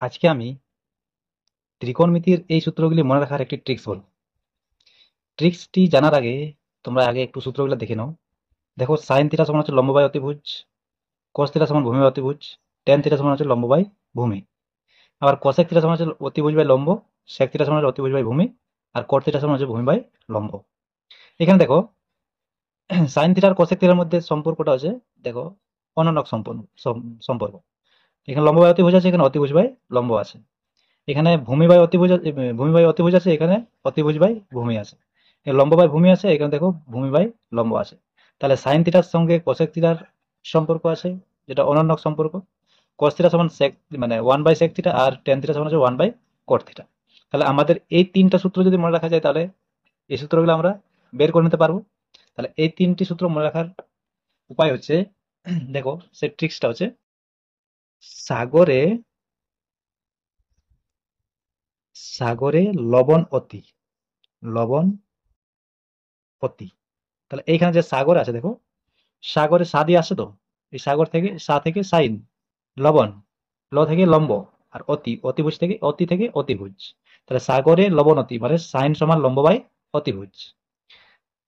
আজকে আমি ত্রিকোণমিতির এই সূত্রগুলি মনে রাখার একটি ট্রিক্স বলবো। ট্রিক্সটি জানার আগে তোমরা আগে একটু সূত্রগুলো দেখে নাও। দেখো, সাইন থিটা সমান হচ্ছে লম্ব বাই অতিভুজ, কোস থিটা সমান ভূমি বাই অতিভুজ, ট্যান থিটা সমান হচ্ছে লম্ব বাই ভূমি। আবার কোসেক থিটা সমান হচ্ছে অতিভুজ বাই লম্ব, সেক থিটা সমান হচ্ছে অতিভুজ বাই ভূমি, আর কট থিটা সমান হচ্ছে ভূমি বাই লম্ব। এখানে দেখো, সাইন থিটা আর কোসেক থিটার মধ্যে সম্পর্কটা হচ্ছে, দেখো, অনন্যক সম্পর্ক। এখানে লম্ব বাই অতিভুজ আছে, এখানে অতিভুজ বাই লম্ব আছে। এখানে ভূমি বাই অতিভুজ আছে, এখানে অতিভুজ বাই ভূমি আছে। এখানে লম্ব বাই ভূমি আছে, এখানে দেখো ভূমি বাই লম্ব আছে। তাহলে সাইন থিটার সঙ্গে কোসেক থিটার সম্পর্ক আছে, যেটা অনন্যক সম্পর্ক। কস থিটা সমান সেক, মানে 1/sec থিটা, আর টেন থিটা সমান হচ্ছে 1/cot থিটা। তাহলে আমাদের এই তিনটা সূত্র যদি মনে রাখা যায়, তাহলে এই সূত্রগুলো আমরা বের করে নিতে পারবো। তাহলে এই তিনটি সূত্র মনে রাখার উপায় হচ্ছে, দেখো, সেই ট্রিক্সটা হচ্ছে, সাগরে সাগরে লবণ অতি, লবণ অতি। তাহলে এইখানে যে সাগর আছে, দেখো, সাগরে সা দিয়ে আসছে তো, এই সাগর থেকে সা থেকে সাইন, লবণ, ল থেকে লম্ব, আর অতিভুজ থেকে অতিভুজ। তাহলে সাগরে লবণ অতি মানে সাইন সমান লম্ব বাই অতিভুজ।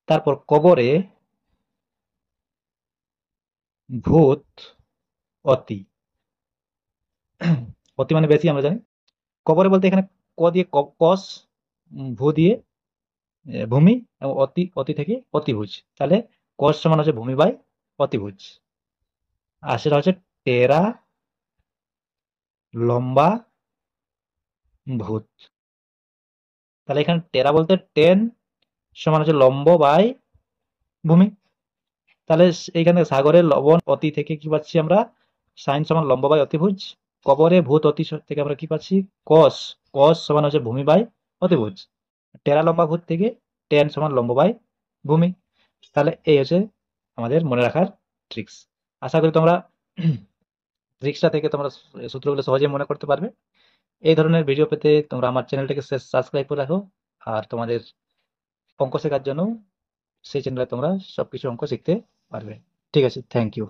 তারপর কবরে ভূত অতি, অতি মানে বেশি আমরা জানি। কবরে বলতে এখানে ক দিয়ে কস, ভূ দিয়ে ভূমি, এবং অতি অতি থেকে অতিভুজ। তাহলে কস সমান হচ্ছে ভূমি বাই অতিভুজ। আর সেটা হচ্ছে টেরা লম্বা ভূত। তাহলে এখানে টেরা বলতে টেন সমান হচ্ছে লম্ব বাই ভূমি। তাহলে এইখানে সাগরের লবণ অতি থেকে কি পাচ্ছি আমরা, সাইন সমান লম্ব বাই অতিভুজ। কবরে ভূত অতি থেকে আমরা কি পাচ্ছি, কস, কস সমান হচ্ছে ভূমি বাই অতিভুজ। টেরা লম্বা ভূত থেকে টেন সমান লম্ব বাই ভূমি। তাহলে এই হচ্ছে আমাদের মনে রাখার ট্রিক্স। আশা করি তোমরা ট্রিক্সটা থেকে তোমরা সূত্রগুলো সহজে মনে করতে পারবে। এই ধরনের ভিডিও পেতে তোমরা আমার চ্যানেলটাকে সাবস্ক্রাইব করে রাখো। আর তোমাদের অঙ্ক শেখার জন্য সেই চ্যানেলে তোমরা সবকিছু অঙ্ক শিখতে পারবে। ঠিক আছে, থ্যাংক ইউ।